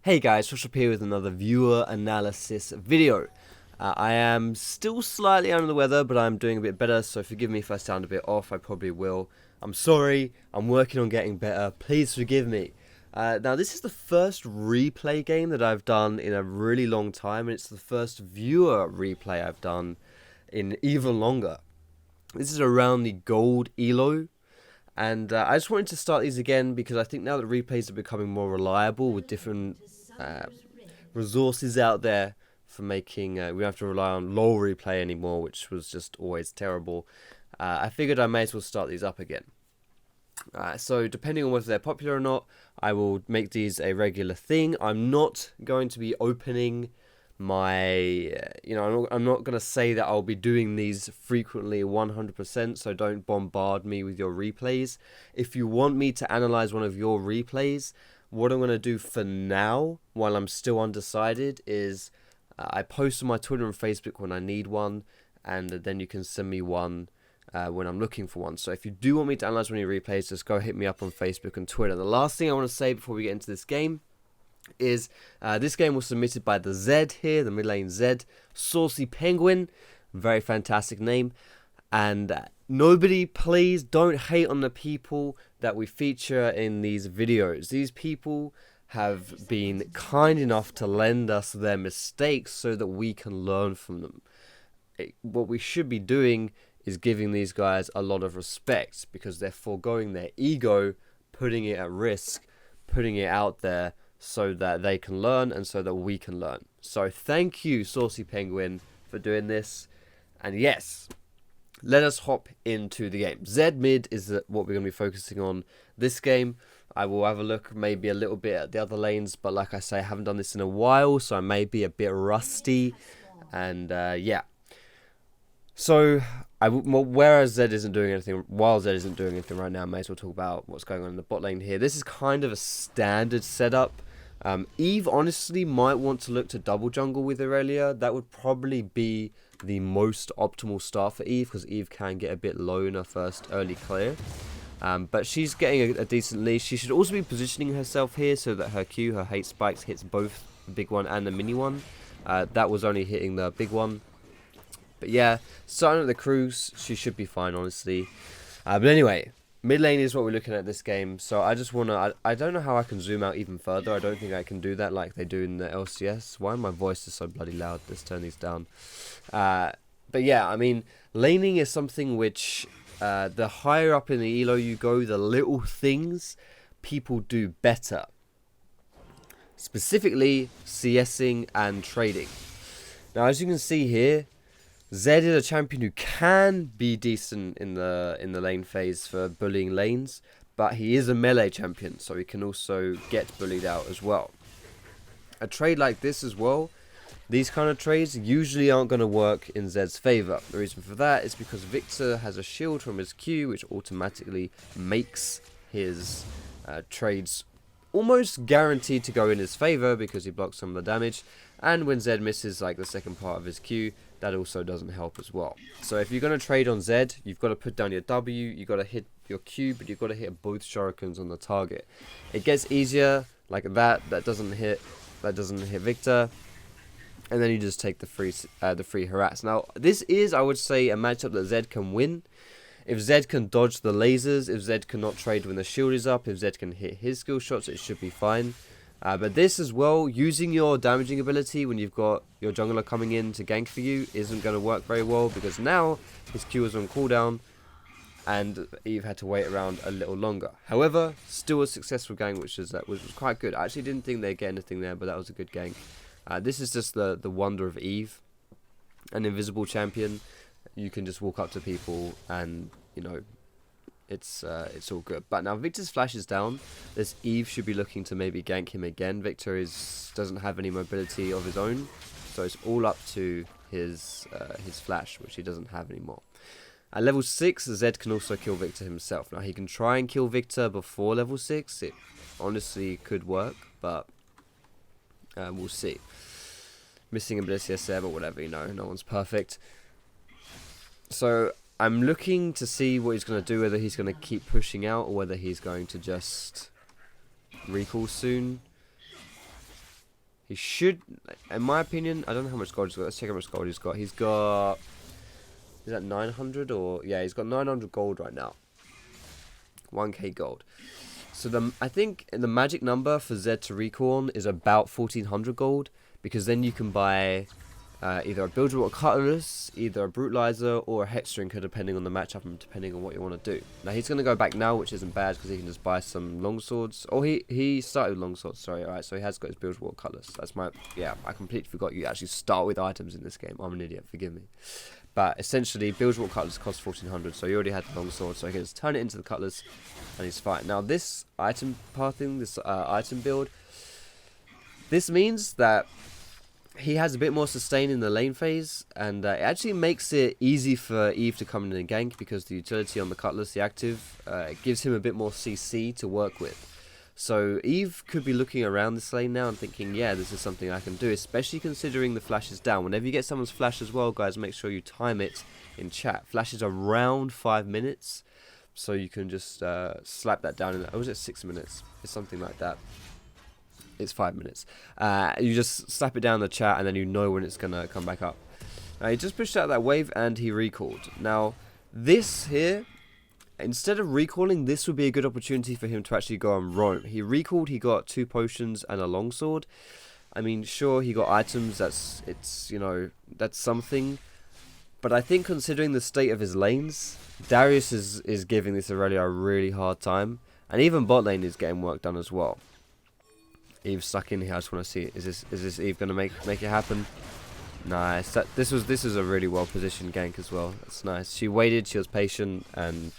Hey guys, Foxdrop here with another viewer analysis video. I am still slightly under the weather, but I'm doing a bit better, so forgive me if I sound a bit off, I probably will. I'm sorry, I'm working on getting better, please forgive me. Now this is the first replay game that I've done in a really long time, and it's the first viewer replay I've done in even longer. This is around the gold elo. And I just wanted to start these again because I think now that replays are becoming more reliable with different resources out there for making, we don't have to rely on low replay anymore, which was just always terrible. I figured I may as well start these up again. So depending on whether they're popular or not, I will make these a regular thing. I'm not going to be opening my, I'm not going to say that I'll be doing these frequently 100%, so don't bombard me with your replays. If you want me to analyze one of your replays, what I'm going to do for now, while I'm still undecided, is I post on my Twitter and Facebook when I need one, and then you can send me one when I'm looking for one. So if you do want me to analyze one of your replays, just go hit me up on Facebook and Twitter. The last thing I want to say before we get into this game is this game was submitted by the Zed here, the mid lane Zed, Saucy Penguin, very fantastic name. And nobody, please don't hate on the people that we feature in these videos. These people have been kind enough to lend us their mistakes so that we can learn from them. What we should be doing is giving these guys a lot of respect because they're foregoing their ego, putting it at risk, putting it out there so that they can learn and so that we can learn. So thank you, Saucy Penguin, for doing this. And yes, let us hop into the game. Zed mid is what we're going to be focusing on this game. I will have a look maybe a little bit at the other lanes, but like I say, I haven't done this in a while, so I may be a bit rusty. And yeah. So, whereas Zed isn't doing anything, while Zed isn't doing anything right now, I may as well talk about what's going on in the bot lane here. This is kind of a standard setup. Eve honestly might want to look to double jungle with Aurelia. That would probably be the most optimal start for Eve, because Eve can get a bit low in her first early clear. But she's getting a decent lead. She should also be positioning herself here so that her Q, her hate spikes, hits both the big one and the mini one. That was only hitting the big one. But yeah, starting at the cruise, she should be fine, honestly. But anyway, mid lane is what we're looking at this game. So I just want to, I don't know how I can zoom out even further. I don't think I can do that like they do in the LCS. Why my voice is so bloody loud? Let's turn these down. But yeah, I mean, laning is something which, the higher up in the elo you go, the little things people do better. Specifically, CSing and trading. Now, as you can see here, Zed is a champion who can be decent in the lane phase for bullying lanes, but he is a melee champion, so he can also get bullied out as well. A trade like this as well, these kind of trades usually aren't going to work in Zed's favour. The reason for that is because Victor has a shield from his Q, which automatically makes his trades almost guaranteed to go in his favour because he blocks some of the damage. And when Zed misses like the second part of his Q, that also doesn't help as well. So if you're going to trade on Zed, you've got to put down your W, you've got to hit your Q, but you've got to hit both shurikens on the target. It gets easier like that doesn't hit Victor, and then you just take the free harass. Now this is, I would say, a matchup that Zed can win. If Zed can dodge the lasers, if Zed cannot trade when the shield is up, if Zed can hit his skill shots, it should be fine. But this as well, using your damaging ability when you've got your jungler coming in to gank for you, isn't going to work very well because now his Q is on cooldown and Eve had to wait around a little longer. However, still a successful gank, which was quite good. I actually didn't think they'd get anything there, but that was a good gank. This is just the wonder of Eve, an invisible champion. You can just walk up to people and, you know, it's all good. But now Victor's flash is down. This Eve should be looking to maybe gank him again. Victor doesn't have any mobility of his own, so it's all up to his flash, which he doesn't have anymore. At level 6, Zed can also kill Victor himself. Now he can try and kill Victor before level 6. It honestly could work, but we'll see. Missing ability SM or whatever, you know, no one's perfect. So I'm looking to see what he's going to do, whether he's going to keep pushing out or whether he's going to just recall soon. He should, in my opinion, I don't know how much gold he's got. Let's check how much gold he's got. He's got, is that 900 or, yeah, he's got 900 gold right now. 1k gold. So I think the magic number for Zed to recall on is about 1400 gold, because then you can buy either a Build Water Cutlass, either a Brutalizer, or a Hex Drinker, depending on the matchup and depending on what you want to do. Now he's going to go back now, which isn't bad, because he can just buy some longswords. Oh, he started with longswords, sorry. Alright, so he has got his Build Water Cutlass. That's my, yeah, I completely forgot you actually start with items in this game. I'm an idiot, forgive me. But essentially, Build Water Cutlass costs 1400, so he already had the longsword, so he can just turn it into the Cutlass, and he's fine. Now this item pathing, this item build, this means that he has a bit more sustain in the lane phase, and it actually makes it easy for Eve to come in and gank, because the utility on the Cutlass, the active, gives him a bit more CC to work with. So Eve could be looking around this lane now and thinking, yeah, this is something I can do, especially considering the flash is down. Whenever you get someone's flash as well, guys, make sure you time it in chat. Flash is around 5 minutes, so you can just slap that down in, oh, was it 6 minutes? It's something like that. It's 5 minutes. You just slap it down in the chat, and then you know when it's going to come back up. He just pushed out that wave, and he recalled. Now, this here, instead of recalling, this would be a good opportunity for him to actually go and roam. He recalled, he got 2 potions and a longsword. I mean, sure, he got items, you know, that's something. But I think considering the state of his lanes, Darius is giving this Aurelia a really hard time. And even bot lane is getting work done as well. Eve's stuck in here. I just want to see, is this Eve gonna make it happen? Nice. This was a really well positioned gank as well. That's nice. She waited, she was patient, and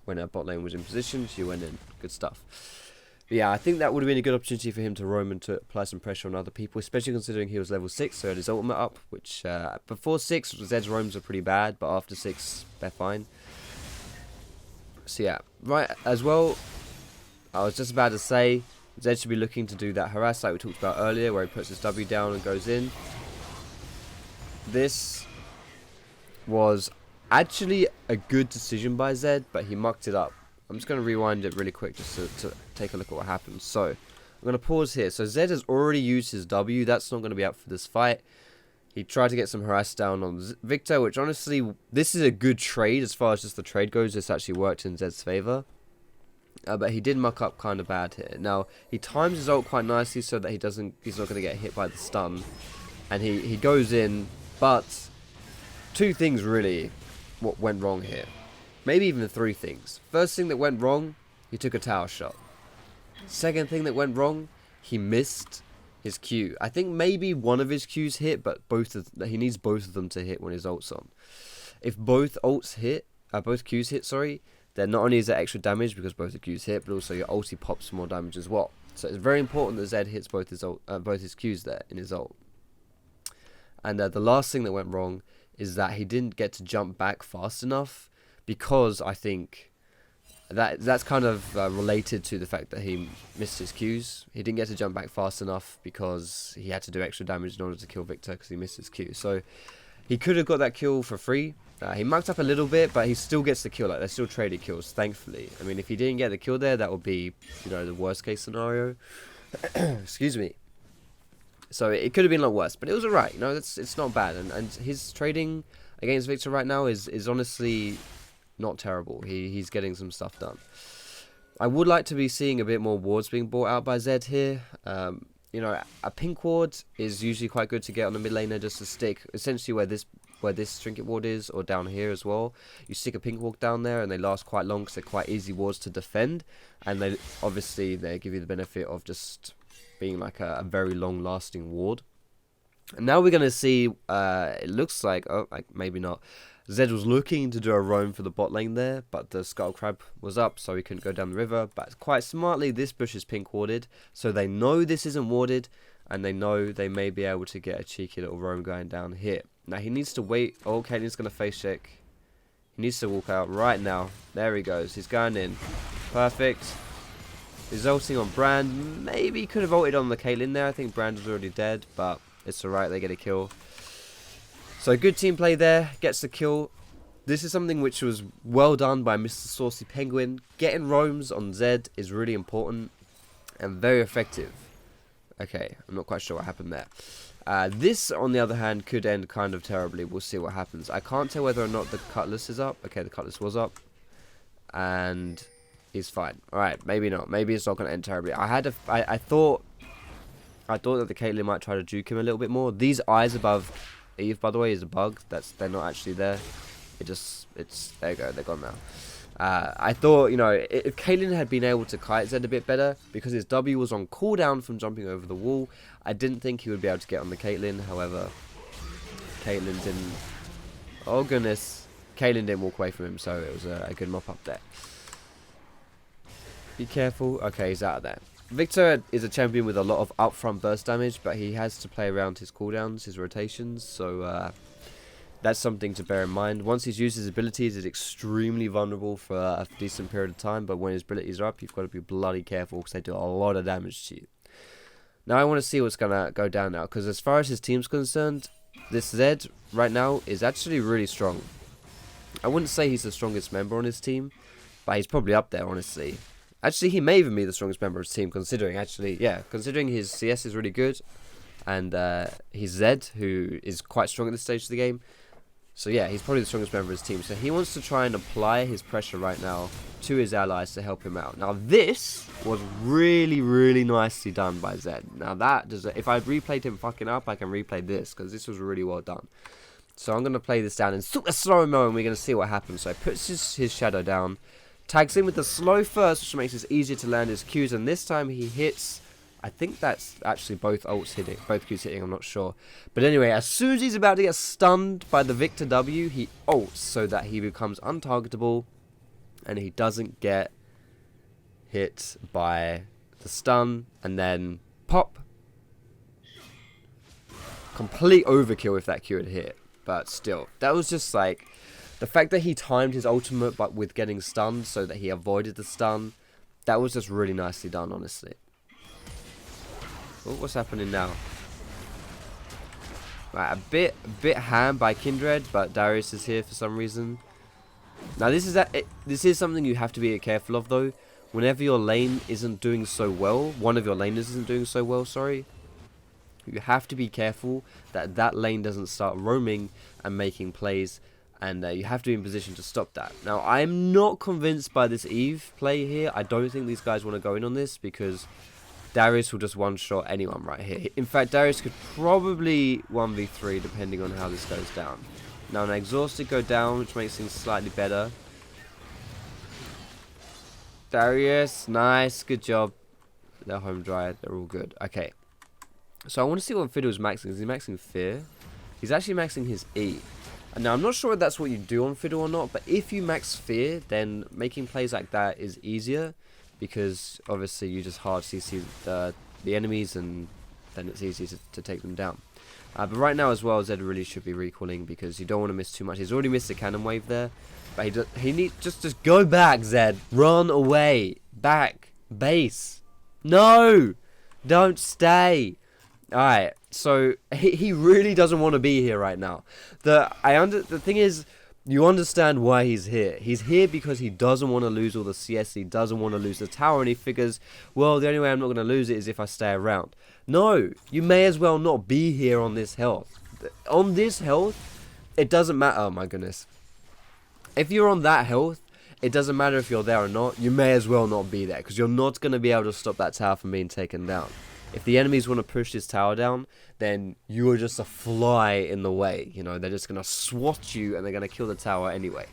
when her bot lane was in position, she went in. Good stuff. But yeah, I think that would have been a good opportunity for him to roam and to apply some pressure on other people, especially considering he was level 6, so he had his ultimate up, which before 6, Zed's roams are pretty bad, but after 6, they're fine. So yeah, right, as well, I was just about to say, Zed should be looking to do that harass like we talked about earlier, where he puts his W down and goes in. This was actually a good decision by Zed, but he mucked it up. I'm just going to rewind it really quick just to take a look at what happened. So, I'm going to pause here. So, Zed has already used his W. That's not going to be up for this fight. He tried to get some harass down on Victor, which honestly, this is a good trade as far as just the trade goes. This actually worked in Zed's favor. But he did muck up kind of bad here. Now, he times his ult quite nicely so that he's not going to get hit by the stun. And he goes in, but 2 things really what went wrong here. Maybe even 3 things. First thing that went wrong, he took a tower shot. Second thing that went wrong, he missed his Q. I think maybe one of his Qs hit, but he needs both of them to hit when his ult's on. If both ults hit, both Qs hit, sorry, then not only is there extra damage because both the Qs hit, but also your ulti pops more damage as well. So it's very important that Zed hits both his Qs there in his ult. And the last thing that went wrong is that he didn't get to jump back fast enough, because I think that's kind of related to the fact that he missed his Qs. He didn't get to jump back fast enough because he had to do extra damage in order to kill Victor because he missed his Q. So he could have got that kill for free. He mucked up a little bit, but he still gets the kill. Like, they're still traded kills, thankfully. I mean, if he didn't get the kill there, that would be, you know, the worst case scenario. Excuse me. So it could have been a lot worse, but it was alright. You know, it's not bad. And his trading against Victor right now is honestly not terrible. He's getting some stuff done. I would like to be seeing a bit more wards being brought out by Zed here. You know, a pink ward is usually quite good to get on the mid laner, just to stick essentially where this trinket ward is, or down here as well. You stick a pink ward down there, and they last quite long because they're quite easy wards to defend, and they give you the benefit of just being like a very long lasting ward. And now we're going to see, it looks like, maybe not, Zed was looking to do a roam for the bot lane there, but the Skull Crab was up, so he couldn't go down the river. But quite smartly, this bush is pink warded, so they know this isn't warded, and they know they may be able to get a cheeky little roam going down here. Now he needs to wait. Oh, Caitlyn's going to face check. He needs to walk out right now. There he goes. He's going in. Perfect. He's ulting on Brand. Maybe he could have ulted on the Caitlyn there. I think Brand was already dead, but it's alright. They get a kill. So good team play there. Gets the kill. This is something which was well done by Mr. Saucy Penguin. Getting roams on Zed is really important and very effective. Okay, I'm not quite sure what happened there. This, on the other hand, could end kind of terribly. We'll see what happens. I can't tell whether or not the Cutlass is up. Okay, the Cutlass was up. And he's fine. Alright, maybe not. Maybe it's not going to end terribly. I thought that the Caitlyn might try to juke him a little bit more. These eyes above Eve, by the way, is a bug. They're not actually there. There you go, they're gone now. I thought, you know, if Caitlyn had been able to kite Zed a bit better, because his W was on cooldown from jumping over the wall, I didn't think he would be able to get on the Caitlyn. However, Caitlyn didn't... Oh, goodness. Caitlyn didn't walk away from him, so it was a good mop up there. Be careful. Okay, he's out of there. Victor is a champion with a lot of upfront burst damage, but he has to play around his cooldowns, his rotations, so that's something to bear in mind. Once he's used his abilities, he's extremely vulnerable for a decent period of time, but when his abilities are up, you've got to be bloody careful because they do a lot of damage to you. Now I want to see what's going to go down now, because as far as his team's concerned, this Zed right now is actually really strong. I wouldn't say he's the strongest member on his team, but he's probably up there, honestly. Actually, he may even be the strongest member of his team, considering his CS is really good, and he's Zed, who is quite strong at this stage of the game. So yeah, he's probably the strongest member of his team. So he wants to try and apply his pressure right now to his allies to help him out. Now this was really, really nicely done by Zed. Now if I replayed him fucking up, I can replay this, because this was really well done. So I'm going to play this down in super slow-mo, and we're going to see what happens. So he puts his shadow down, tags in with the slow first, which makes it easier to land his Qs, and this time he hits... I think that's actually both ults hitting, both Qs hitting, I'm not sure. But anyway, as soon as he's about to get stunned by the Victor W, he ults so that he becomes untargetable, and he doesn't get hit by the stun, and then pop. Complete overkill if that Q had hit, but still, that was just like... The fact that he timed his ultimate but with getting stunned so that he avoided the stun, that was just really nicely done, honestly. Oh, what's happening now? Right, a bit ham by Kindred, but Darius is here for some reason. Now this is something you have to be careful of though. Whenever your lane isn't doing so well, one of your laners isn't doing so well, sorry, you have to be careful that that lane doesn't start roaming and making plays, and you have to be in position to stop that. Now I'm not convinced by this Eve play here. I don't think these guys want to go in on this, because Darius will just one-shot anyone right here. In fact, Darius could probably 1v3 depending on how this goes down. Now an exhausted go down, which makes things slightly better. Darius, nice, good job. They're home dry, they're all good. Okay. So I want to see what Fiddle's maxing. Is he maxing Fear? He's actually maxing his E. And now I'm not sure if that's what you do on Fiddle or not, but if you max Fear, then making plays like that is easier, because obviously you just hard CC the enemies, and then it's easy to take them down. But right now as well, Zed really should be recalling, because you don't want to miss too much. He's already missed a cannon wave there, but he needs just go back, Zed. Run away, back, base. No, don't stay. All right, so he really doesn't want to be here right now. The thing is, you understand why he's here. He's here because he doesn't want to lose all the CS. He doesn't want to lose the tower, and he figures, well, the only way I'm not going to lose it is if I stay around. No, you may as well not be here on this health. On this health, it doesn't matter. Oh my goodness. If you're on that health, it doesn't matter if you're there or not. You may as well not be there, because you're not going to be able to stop that tower from being taken down. If the enemies want to push this tower down, then you are just a fly in the way. You know, they're just going to swat you, and they're going to kill the tower anyway.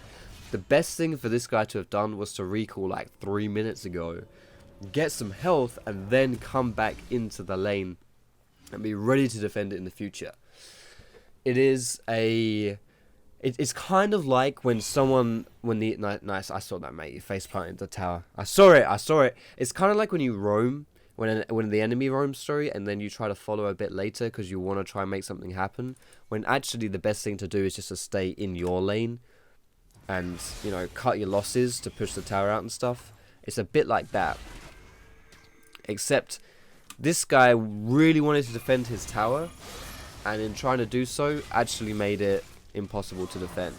The best thing for this guy to have done was to recall like 3 minutes ago, get some health, and then come back into the lane and be ready to defend it in the future. It's kind of like when someone, nice, I saw that, mate, you face planted the tower. I saw it. It's kind of like when you roam, when the enemy roams, sorry, and then you try to follow a bit later because you want to try and make something happen, when actually the best thing to do is just to stay in your lane and, you know, cut your losses to push the tower out and stuff. It's a bit like that, except this guy really wanted to defend his tower, and in trying to do so, actually made it impossible to defend.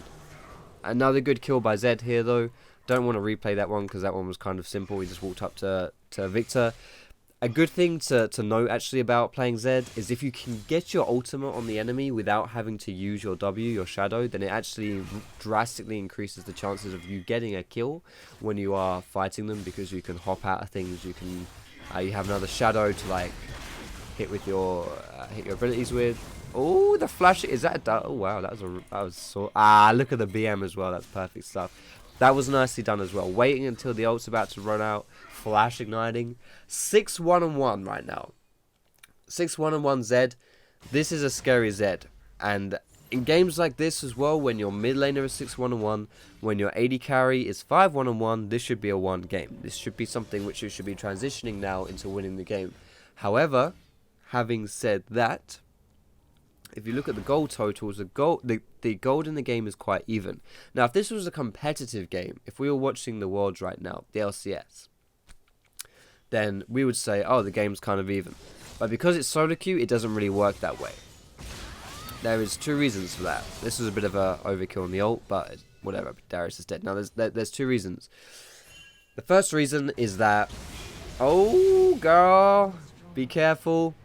Another good kill by Zed here though. Don't want to replay that one because that one was kind of simple. He just walked up to Victor. A good thing to note actually about playing Zed is if you can get your ultimate on the enemy without having to use your W, your shadow, then it actually drastically increases the chances of you getting a kill when you are fighting them, because you can hop out of things, you can you have another shadow to like hit with your abilities with. Oh, the flash, is that oh wow, that was so look at the BM as well, that's perfect stuff. That was nicely done as well. Waiting until the ult's about to run out, flash igniting. 6-1-1 right now. 6-1-1 Zed. This is a scary Zed. And in games like this as well, when your mid laner is 6-1-1, when your AD carry is 5-1-1, this should be a 1 game. This should be something which you should be transitioning now into winning the game. However, having said that, if you look at the gold totals, the gold in the game is quite even. Now, if this was a competitive game, if we were watching the Worlds right now, the LCS, then we would say, oh, the game's kind of even. But because it's solo queue, it doesn't really work that way. There is 2 reasons for that. This is a bit of a overkill on the ult, but whatever, Darius is dead. Now, there's 2 reasons. The first reason is that, oh, girl, be careful.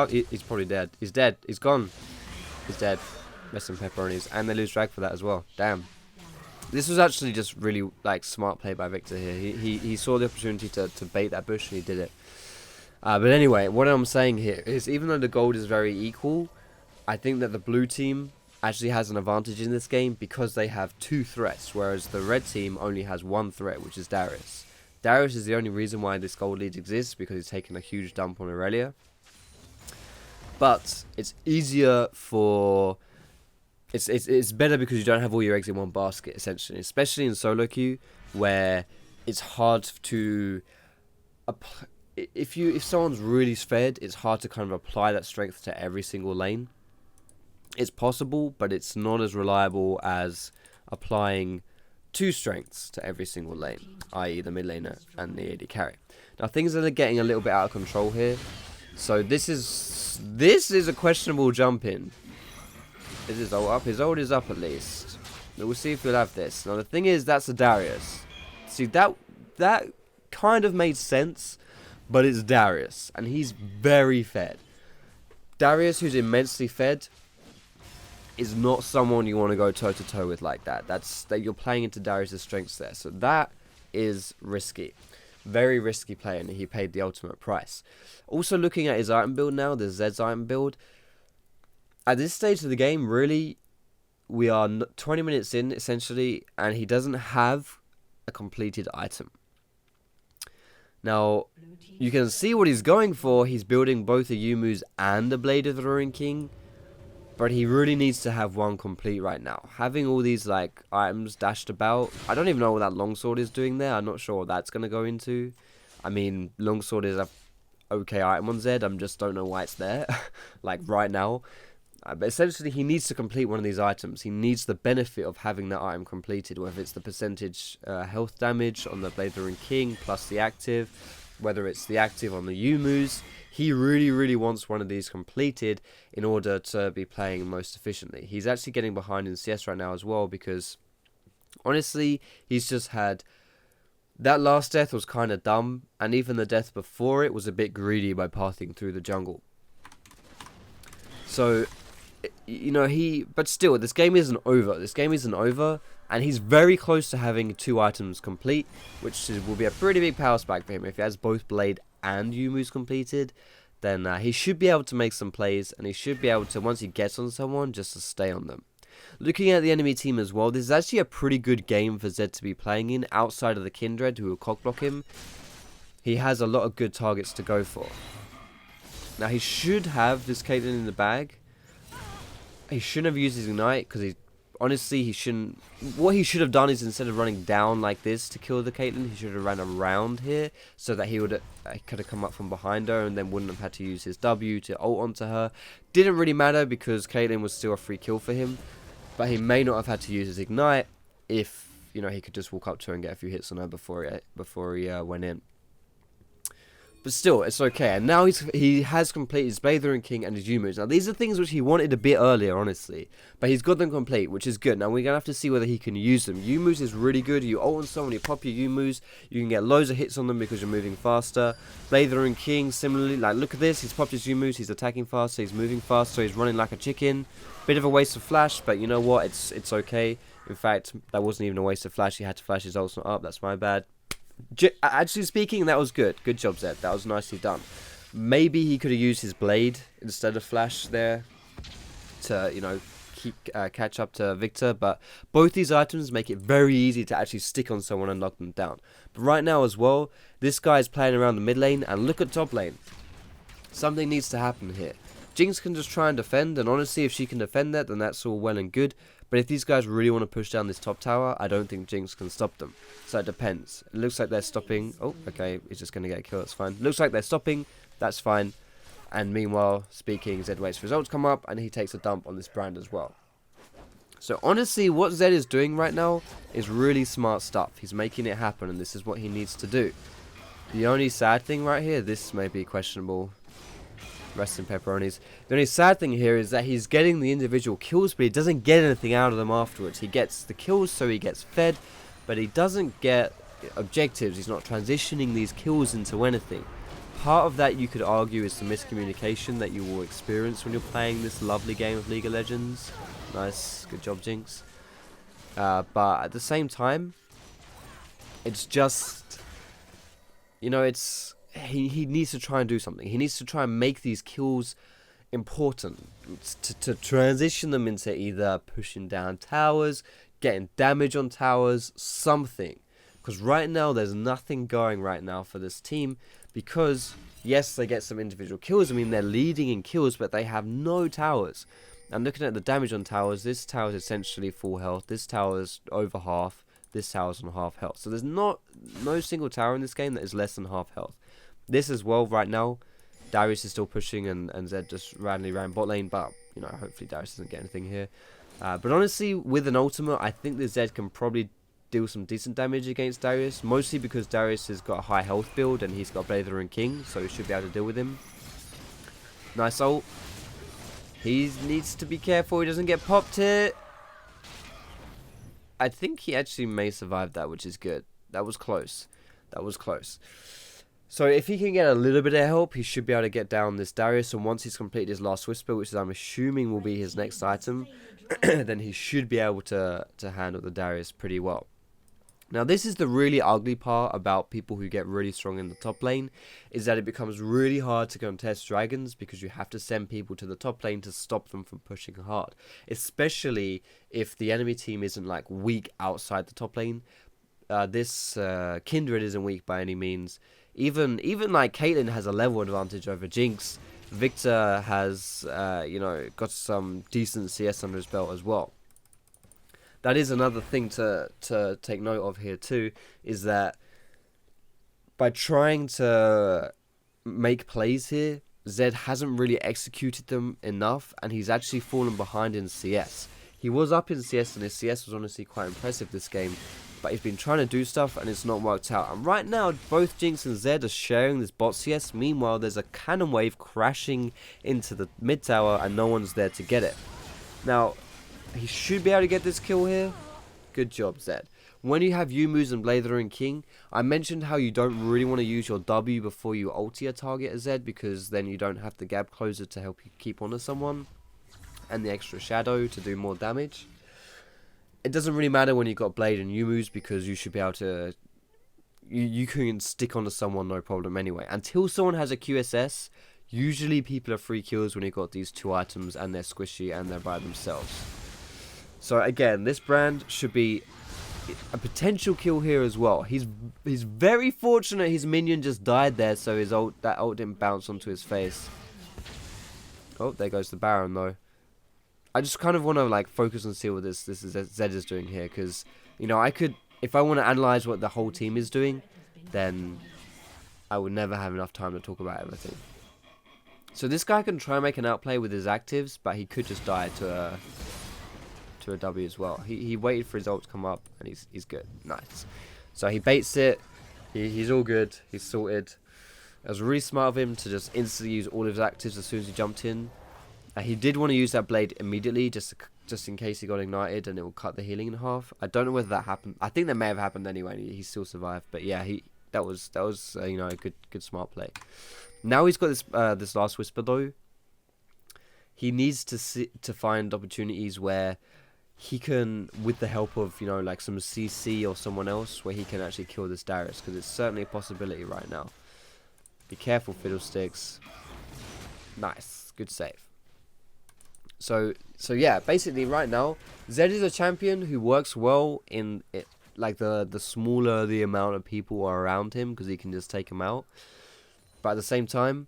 He's probably dead. He's dead. He's gone. He's dead. Rest in pepperonis. And they lose drag for that as well. Damn. This was actually just really like smart play by Victor here. He saw the opportunity to bait that bush and he did it. But anyway, what I'm saying here is even though the gold is very equal, I think that the blue team actually has an advantage in this game because they have 2 threats, whereas the red team only has 1 threat, which is Darius. Darius is the only reason why this gold lead exists, because he's taken a huge dump on Aurelia. But it's easier for... It's better because you don't have all your eggs in one basket, essentially. Especially in solo queue, where it's hard to... If someone's really fed, it's hard to kind of apply that strength to every single lane. It's possible, but it's not as reliable as applying 2 strengths to every single lane, i.e. the mid laner and the AD carry. Now things are getting a little bit out of control here. So this is a questionable jump in. Is his ult up? His ult is up at least. We'll see if he'll have this. Now the thing is, that's a Darius. See, that kind of made sense, but it's Darius, and he's very fed. Darius, who's immensely fed, is not someone you want to go toe-to-toe with like that. That you're playing into Darius' strengths there. So that is risky. Very risky play, and he paid the ultimate price. Also looking at his item build now, the Zed's item build. At this stage of the game, really, we are 20 minutes in, essentially, and he doesn't have a completed item. Now, you can see what he's going for. He's building both a Yumu's and a Blade of the Ruined King. But he really needs to have 1 complete right now. Having all these like items dashed about. I don't even know what that longsword is doing there. I'm not sure what that's going to go into. I mean, longsword is a okay item on Zed. I just don't know why it's there. like right now. But essentially he needs to complete one of these items. He needs the benefit of having that item completed. Whether it's the percentage health damage on the Blade of the Ruined King plus the active. Whether it's the active on the Yumu's. He really, really wants one of these completed in order to be playing most efficiently. He's actually getting behind in CS right now as well because, honestly, he's just had... That last death was kind of dumb, and even the death before it was a bit greedy by pathing through the jungle. So, you know, but still, this game isn't over. This game isn't over, and he's very close to having 2 items complete, which will be a pretty big power spike for him. If he has both Blade and Yumu's completed, then he should be able to make some plays, and he should be able to, once he gets on someone, just to stay on them. Looking at the enemy team as well, this is actually a pretty good game for Zed to be playing in, outside of the Kindred, who will cockblock him. He has a lot of good targets to go for. Now, he should have this Caitlyn in the bag. He shouldn't have used his Ignite, because honestly, he shouldn't... What he should have done is, instead of running down like this to kill the Caitlyn, he should have ran around here, so that he could have come up from behind her, and then wouldn't have had to use his W to ult onto her. Didn't really matter, because Caitlyn was still a free kill for him, but he may not have had to use his Ignite if, you know, he could just walk up to her and get a few hits on her before he went in. But still, it's okay. And now he has completed his Blathering King and his U-moves. Now, these are things which he wanted a bit earlier, honestly. But he's got them complete, which is good. Now, we're going to have to see whether he can use them. U-moves is really good. You ult on someone, you pop your U-moves. You can get loads of hits on them because you're moving faster. Blathering King, similarly. Like, look at this. He's popped his U-moves. He's attacking faster. He's moving faster. He's running like a chicken. Bit of a waste of flash, but you know what? It's okay. In fact, that wasn't even a waste of flash. He had to flash his ults not up. That's my bad. Actually speaking, that was good. Good job, Zed. That was nicely done. Maybe he could have used his blade instead of flash there to, you know, catch up to Victor. But both these items make it very easy to actually stick on someone and knock them down. But right now as well, this guy's playing around the mid lane. And look at top lane. Something needs to happen here. Jinx can just try and defend. And honestly, if she can defend that, then that's all well and good. But if these guys really want to push down this top tower, I don't think Jinx can stop them. So it depends. It looks like they're stopping. Oh, okay. He's just going to get killed. That's fine. Looks like they're stopping. That's fine. And meanwhile, speaking, Zed waits for his ult to come up. And he takes a dump on this brand as well. So honestly, what Zed is doing right now is really smart stuff. He's making it happen. And this is what he needs to do. The only sad thing right here, this may be questionable. Rest in pepperonis. The only sad thing here is that he's getting the individual kills, but he doesn't get anything out of them afterwards. He gets the kills, so he gets fed, but he doesn't get objectives. He's not transitioning these kills into anything. Part of that, you could argue, is the miscommunication that you will experience when you're playing this lovely game of League of Legends. Nice. Good job, Jinx. But at the same time, it's just, you know, it's... He needs to try and do something. He needs to try and make these kills important. To transition them into either pushing down towers, getting damage on towers, something. Because right now, there's nothing going right now for this team. Because, yes, they get some individual kills. I mean, they're leading in kills, but they have no towers. And looking at the damage on towers, this tower is essentially full health. This tower is over half. This tower is on half health. So there's no single tower in this game that is less than half health. This as well right now, Darius is still pushing and Zed just randomly ran bot lane, but you know, hopefully Darius doesn't get anything here. But honestly, with an ultimate, I think the Zed can probably deal some decent damage against Darius, mostly because Darius has got a high health build and he's got Blathering King, so he should be able to deal with him. Nice ult. He needs to be careful he doesn't get popped here. I think he actually may survive that, which is good. That was close. That was close. So if he can get a little bit of help, he should be able to get down this Darius. And once he's completed his last Whisper, which is I'm assuming will be his next item, then he should be able to handle the Darius pretty well. Now this is the really ugly part about people who get really strong in the top lane, is that it becomes really hard to contest dragons because you have to send people to the top lane to stop them from pushing hard. Especially if the enemy team isn't like weak outside the top lane. This Kindred isn't weak by any means. Even like Caitlyn has a level advantage over Jinx. Victor has, you know, got some decent CS under his belt as well. That is another thing to take note of here too, is that by trying to make plays here, Zed hasn't really executed them enough, and he's actually fallen behind in CS. He was up in CS, and his CS was honestly quite impressive this game. But he's been trying to do stuff and it's not worked out. And right now, both Jinx and Zed are sharing this bot CS. Meanwhile, there's a cannon wave crashing into the mid tower and no one's there to get it. Now, he should be able to get this kill here. Good job, Zed. When you have U-moves and Blathering King, I mentioned how you don't really want to use your W before you ulti a target as Zed, because then you don't have the gap closer to help you keep onto someone. And the extra shadow to do more damage. It doesn't really matter when you've got Blade and U-moves, because you should be able to... You can stick onto someone no problem anyway. Until someone has a QSS, usually people are free kills when you've got these two items and they're squishy and they're by themselves. So again, this brand should be a potential kill here as well. He's very fortunate his minion just died there, so that ult didn't bounce onto his face. Oh, there goes the Baron though. I just kind of want to like focus and see what this Zed is doing here, because you know, if I want to analyze what the whole team is doing, then I would never have enough time to talk about everything. So this guy can try and make an outplay with his actives, but he could just die to a W as well. He waited for his ult to come up and he's good. Nice. So he baits it. He's all good. He's sorted. It was really smart of him to just instantly use all of his actives as soon as he jumped in. He did want to use that blade immediately, just in case he got ignited and it will cut the healing in half. I don't know whether that happened. I think that may have happened anyway. He still survived, but yeah, that was you know, a good smart play. Now he's got this last whisper though. He needs to find opportunities where he can, with the help of, you know, like some CC or someone else, where he can actually kill this Darius, because it's certainly a possibility right now. Be careful, Fiddlesticks. Nice, good save. So yeah, basically right now, Zed is a champion who works well in it, like the smaller the amount of people are around him, because he can just take them out. But at the same time,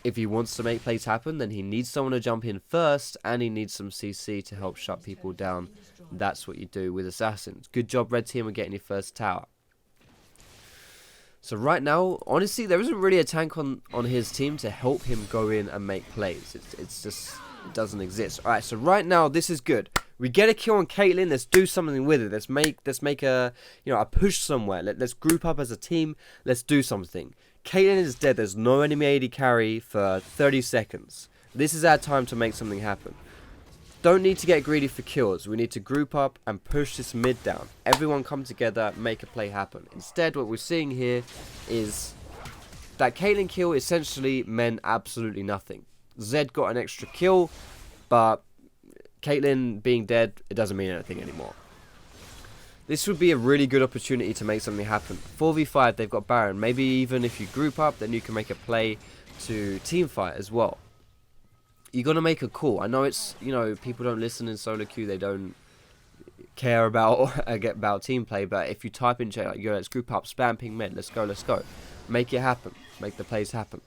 if he wants to make plays happen, then he needs someone to jump in first, and he needs some CC to help shut people down. That's what you do with Assassins. Good job, Red Team, of getting your first tower. So right now, honestly, there isn't really a tank on his team to help him go in and make plays. It's just, it doesn't exist. Alright, so right now, this is good. We get a kill on Caitlyn. Let's do something with it. Let's make a, you know, a push somewhere. Let's group up as a team. Let's do something. Caitlyn is dead. There's no enemy AD carry for 30 seconds. This is our time to make something happen. Don't need to get greedy for kills. We need to group up and push this mid down. Everyone come together, make a play happen. Instead, what we're seeing here is that Caitlyn kill essentially meant absolutely nothing. Zed got an extra kill, but Caitlyn being dead, it doesn't mean anything anymore. This would be a really good opportunity to make something happen. 4v5, they've got Baron. Maybe even if you group up, then you can make a play to teamfight as well. You're going to make a call. I know it's, you know, people don't listen in solo queue. They don't care about team play. But if you type in chat, like, yo, let's group up, spam ping mid, let's go. Make it happen. Make the plays happen.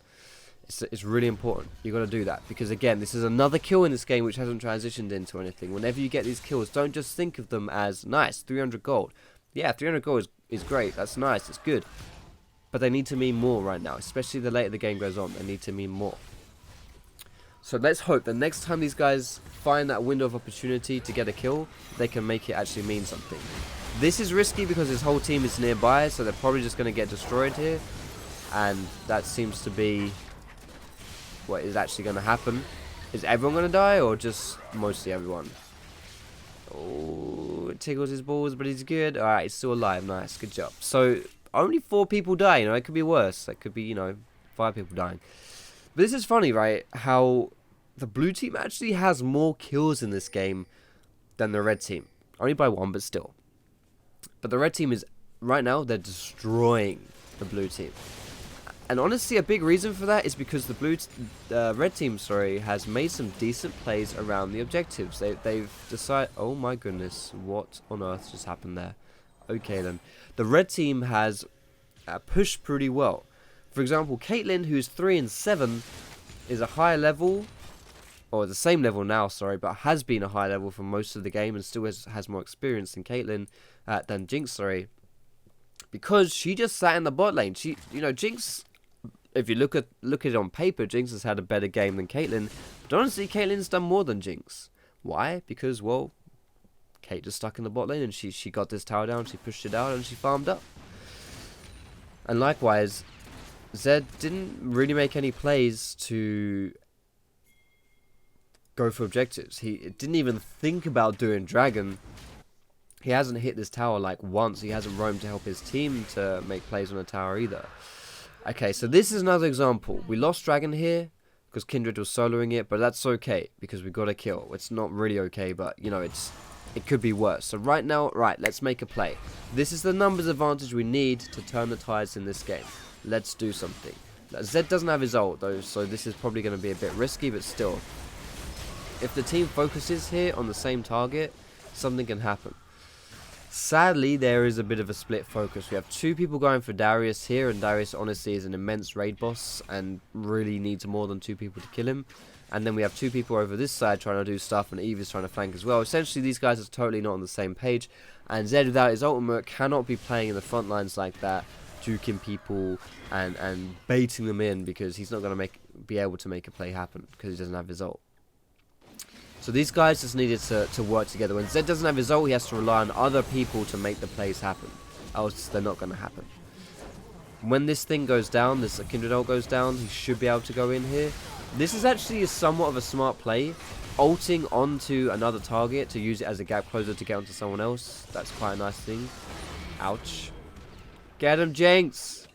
It's really important. You got to do that, because again, this is another kill in this game which hasn't transitioned into anything. Whenever you get these kills, don't just think of them as nice, 300 gold. Yeah, 300 gold is great. That's nice. It's good. But they need to mean more right now, especially the later the game goes on. They need to mean more. So let's hope the next time these guys find that window of opportunity to get a kill, they can make it actually mean something. This is risky because his whole team is nearby, so they're probably just going to get destroyed here. And that seems to be what is actually going to happen. Is everyone going to die, or just mostly everyone? Oh, it tickles his balls, but he's good. Alright, he's still alive. Nice, good job. So, only 4 people die, you know, it could be worse. It could be, you know, 5 people dying. But this is funny, right? How the blue team actually has more kills in this game than the red team. Only by 1, but still. But the red team is, right now, they're destroying the blue team. And honestly, a big reason for that is because the red team, has made some decent plays around the objectives. They've decided... Oh my goodness, what on earth just happened there? Okay then. The red team has pushed pretty well. For example, Caitlyn, who's 3 and 7, is a higher level, or the same level now, but has been a high level for most of the game and still has more experience than Caitlyn, than Jinx, because she just sat in the bot lane. Jinx, if you look at it on paper, Jinx has had a better game than Caitlyn, but honestly, Caitlyn's done more than Jinx. Why? Because, well, Kate just stuck in the bot lane and she got this tower down, she pushed it out and she farmed up. And likewise, Zed didn't really make any plays to go for objectives. He didn't even think about doing Dragon. He hasn't hit this tower like once. He hasn't roamed to help his team to make plays on the tower either. Okay, so this is another example. We lost Dragon here because Kindred was soloing it, but that's okay because we got a kill. It's not really okay, but you know, it could be worse. So right now, let's make a play. This is the numbers advantage we need to turn the tides in this game. Let's do something. Now, Zed doesn't have his ult though, so this is probably going to be a bit risky, but still. If the team focuses here on the same target, something can happen. Sadly, there is a bit of a split focus. We have 2 people going for Darius here, and Darius honestly is an immense raid boss and really needs more than 2 people to kill him. And then we have 2 people over this side trying to do stuff, and Eve is trying to flank as well. Essentially, these guys are totally not on the same page, and Zed without his ultimate cannot be playing in the front lines like that, juking people and baiting them in, because he's not going to be able to make a play happen because he doesn't have his ult. So these guys just needed to work together. When Zed doesn't have his ult, he has to rely on other people to make the plays happen, else they're not going to happen. When this thing goes down, this Kindred ult goes down, he should be able to go in here. This is actually somewhat of a smart play. Ulting onto another target to use it as a gap closer to get onto someone else. That's quite a nice thing. Ouch. Get him, Jinx!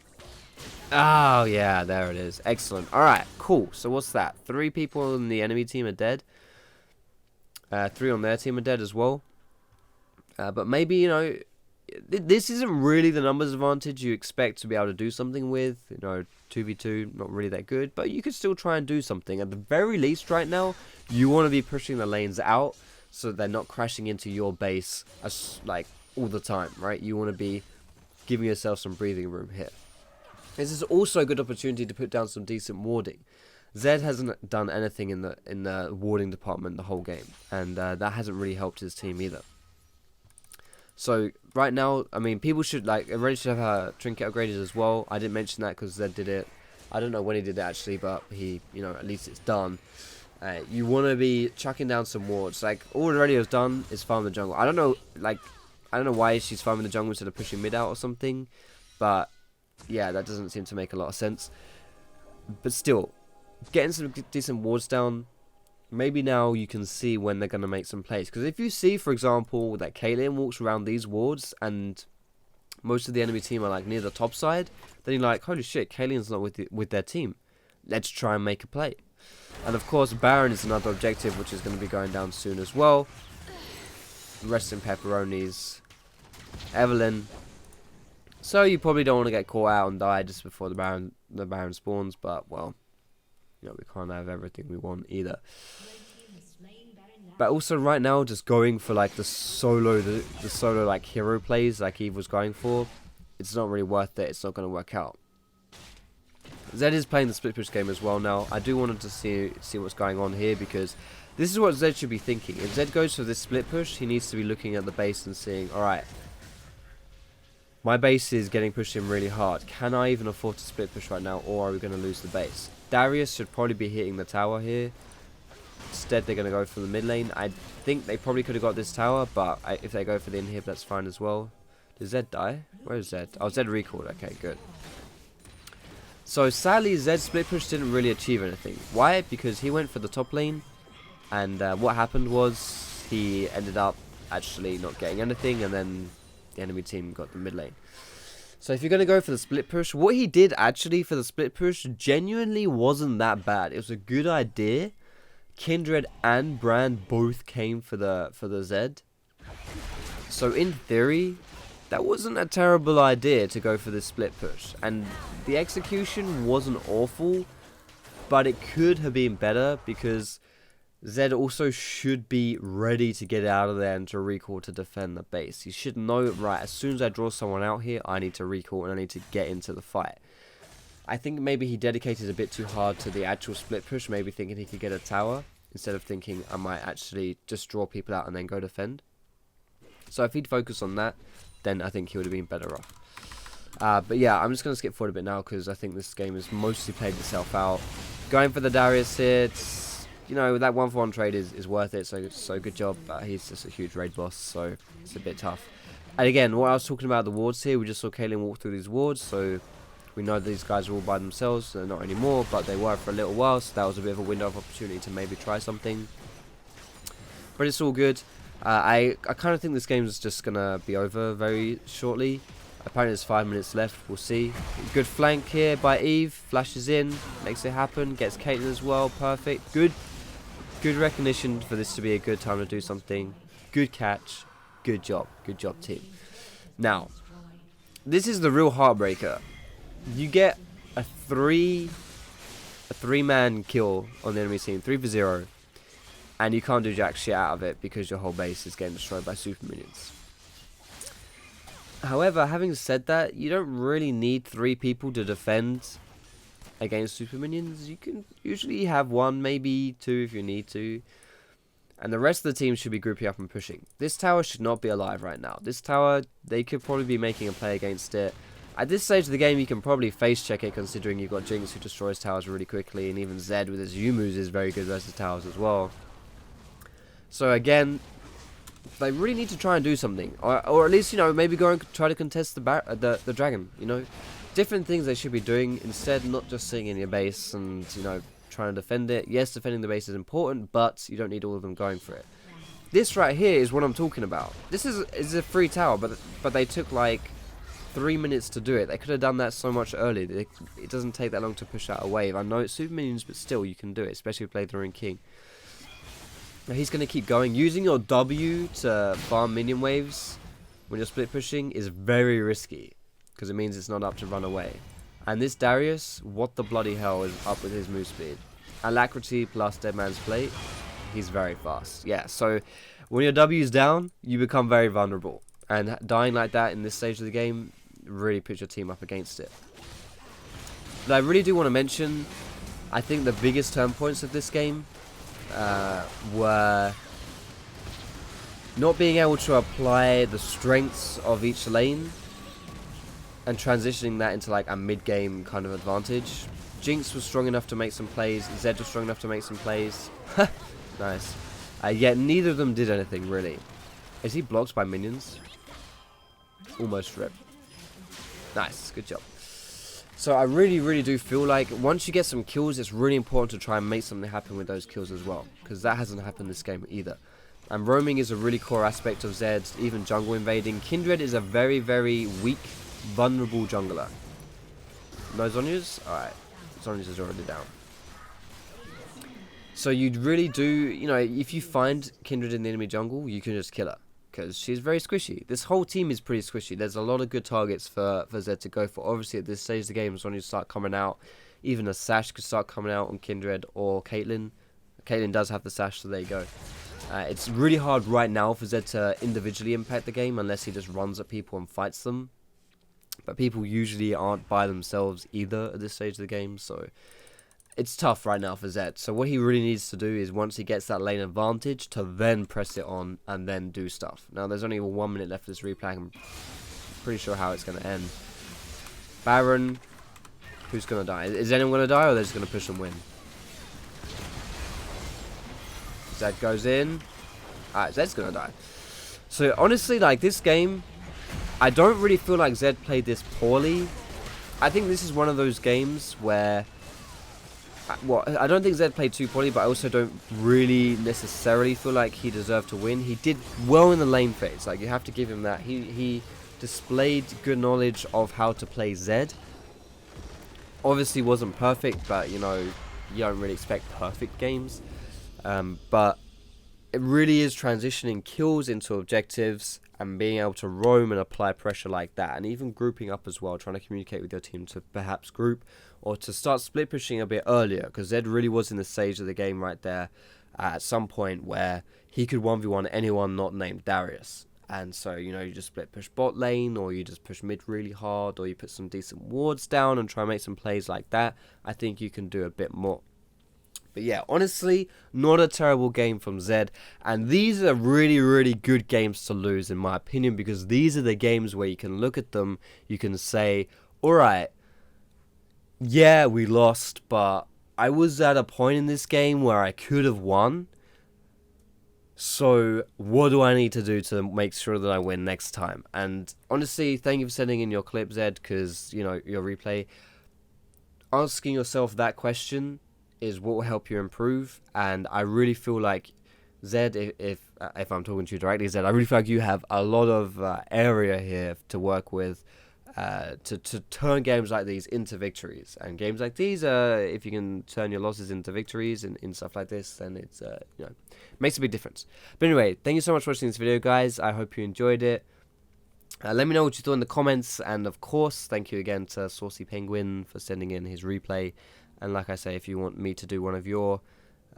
Oh, yeah, there it is. Excellent. Alright, cool. So what's that? 3 people in the enemy team are dead. 3 on their team are dead as well. But maybe, you know, this isn't really the numbers advantage you expect to be able to do something with. You know, 2v2, not really that good. But you could still try and do something. At the very least right now, you want to be pushing the lanes out so they're not crashing into your base like all the time, right? You want to be giving yourself some breathing room here. This is also a good opportunity to put down some decent warding. Zed hasn't done anything in the warding department the whole game, and that hasn't really helped his team either. So right now, I mean, people should already should have her trinket upgraded as well. I didn't mention that because Zed did it. I don't know when he did it actually, but he, you know, at least it's done. You want to be chucking down some wards. Like all already has done is farm the jungle. I don't know why she's farming the jungle instead of pushing mid out or something, but yeah, that doesn't seem to make a lot of sense. But still, getting some decent wards down. Maybe now you can see when they're going to make some plays. Because if you see, for example, that Caitlyn walks around these wards and most of the enemy team are like near the top side, then you're like, holy shit, Caitlyn's not with their team. Let's try and make a play. And of course, Baron is another objective which is going to be going down soon as well. Rest in pepperonis. Evelyn. So you probably don't want to get caught out and die just before the Baron spawns, but well, you know, we can't have everything we want either. But also right now, just going for like the solo like hero plays like Eve was going for, it's not really worth it. It's not going to work out. Zed is playing the split push game as well now. I do want to see what's going on here, because this is what Zed should be thinking. If Zed goes for this split push, he needs to be looking at the base and seeing, alright, my base is getting pushed in really hard. Can I even afford to split push right now, or are we going to lose the base? Darius should probably be hitting the tower here. Instead, they're going to go for the mid lane. I think they probably could have got this tower, but if they go for the inhib, that's fine as well. Did Zed die? Where is Zed? Oh, Zed recalled. Okay, good. So sadly, Zed's split push didn't really achieve anything. Why? Because he went for the top lane, and what happened was he ended up actually not getting anything, and then the enemy team got the mid lane. So if you're going to go for the split push, what he did actually for the split push genuinely wasn't that bad. It was a good idea. Kindred and Brand both came for the Zed. So in theory, that wasn't a terrible idea to go for this split push. And the execution wasn't awful, but it could have been better, because Zed also should be ready to get out of there and to recall to defend the base. He should know, right, as soon as I draw someone out here, I need to recall and I need to get into the fight. I think maybe he dedicated a bit too hard to the actual split push, maybe thinking he could get a tower, instead of thinking I might actually just draw people out and then go defend. So if he'd focused on that, then I think he would have been better off. But yeah, I'm just going to skip forward a bit now, because I think this game has mostly played itself out. Going for the Darius here, it's, you know, that 1-for-1 trade is worth it, so good job. He's just a huge raid boss, so it's a bit tough. And again, what I was talking about the wards here, we just saw Caitlyn walk through these wards, so we know these guys are all by themselves. They're not anymore, but they were for a little while, so that was a bit of a window of opportunity to maybe try something. But it's all good. I kind of think this game is just going to be over very shortly. Apparently there's 5 minutes left, we'll see. Good flank here by Eve, flashes in, makes it happen, gets Caitlyn as well, perfect. Good recognition for this to be a good time to do something. Good catch, good job team. Now, this is the real heartbreaker. You get a three-man kill on the enemy team, 3-for-0, and you can't do jack shit out of it because your whole base is getting destroyed by super minions. However, having said that, you don't really need 3 people to defend against super minions. You can usually have 1, maybe 2 if you need to. And the rest of the team should be grouping up and pushing. This tower should not be alive right now. This tower, they could probably be making a play against it. At this stage of the game, you can probably face check it, considering you've got Jinx who destroys towers really quickly, and even Zed with his Yumu's is very good versus towers as well. So again, they really need to try and do something, or at least, you know, maybe go and try to contest the dragon, you know, different things they should be doing instead, not just sitting in your base and, you know, trying to defend it. Yes, defending the base is important, but you don't need all of them going for it. This right here is what I'm talking about. This is a free tower, but they took like 3 minutes to do it. They could have done that so much earlier. It doesn't take that long to push out a wave. I know it's super minions, but still you can do it, especially if you play the Rune King. Now he's going to keep going. Using your W to farm minion waves when you're split pushing is very risky, because it means it's not up to run away. And this Darius, what the bloody hell is up with his move speed? Alacrity plus Dead Man's Plate, he's very fast. Yeah, so when your W's down, you become very vulnerable. And dying like that in this stage of the game really puts your team up against it. But I really do want to mention, I think the biggest turn points of this game were not being able to apply the strengths of each lane and transitioning that into like a mid-game kind of advantage. Jinx was strong enough to make some plays. Zed was strong enough to make some plays. Nice. Yet neither of them did anything really. Is he blocked by minions? Almost rip. Nice, good job. So I really do feel like once you get some kills, it's really important to try and make something happen with those kills as well, because that hasn't happened this game either. And roaming is a really core aspect of Zed, even jungle invading. Kindred is a very weak, vulnerable jungler. No Zhonya's? Alright, Zhonya's is already down. So you really do, you know, if you find Kindred in the enemy jungle, you can just kill her, because she's very squishy. This whole team is pretty squishy. There's a lot of good targets for Zed to go for. Obviously, at this stage of the game, Zhonya start coming out. Even a Sash could start coming out on Kindred or Caitlyn. Caitlyn does have the Sash, so there you go. It's really hard right now for Zed to individually impact the game unless he just runs at people and fights them. But people usually aren't by themselves either at this stage of the game, so it's tough right now for Zed. So what he really needs to do is, once he gets that lane advantage, to then press it on and then do stuff. Now there's only 1 minute left of this replay. I'm pretty sure how it's going to end. Baron, who's going to die? Is anyone going to die, or they're just going to push and win? Zed goes in. Alright, Zed's going to die. So honestly, like, this game, I don't really feel like Zed played this poorly. I think this is one of those games where, well, I don't think Zed played too poorly, but I also don't really necessarily feel like he deserved to win. He did well in the lane phase. Like, you have to give him that. He displayed good knowledge of how to play Zed. Obviously wasn't perfect, but, you know, you don't really expect perfect games. But it really is transitioning kills into objectives and being able to roam and apply pressure like that, and even grouping up as well, trying to communicate with your team to perhaps group or to start split pushing a bit earlier, because Zed really was in the stage of the game right there at some point where he could 1v1 anyone not named Darius. And so, you know, you just split push bot lane, or you just push mid really hard, or you put some decent wards down and try and make some plays like that. I think you can do a bit more. But yeah, honestly, not a terrible game from Zed. And these are really good games to lose, in my opinion, because these are the games where you can look at them, you can say, alright, yeah, we lost, but I was at a point in this game where I could have won. So what do I need to do to make sure that I win next time? And honestly, thank you for sending in your clip, Zed, because, you know, your replay. Asking yourself that question is what will help you improve. And I really feel like, Zed, if I'm talking to you directly, Zed, I really feel like you have a lot of area here to work with to turn games like these into victories. And games like these, if you can turn your losses into victories in stuff like this, then it's you know, makes a big difference. But anyway, thank you so much for watching this video, guys. I hope you enjoyed it. Let me know what you thought in the comments, and of course, thank you again to Saucy Penguin for sending in his replay. And like I say, if you want me to do one of your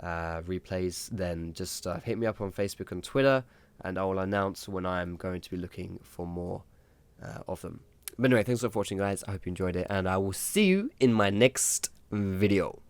replays, then just hit me up on Facebook and Twitter, and I will announce when I'm going to be looking for more of them. But anyway, thanks for watching, guys. I hope you enjoyed it, and I will see you in my next video.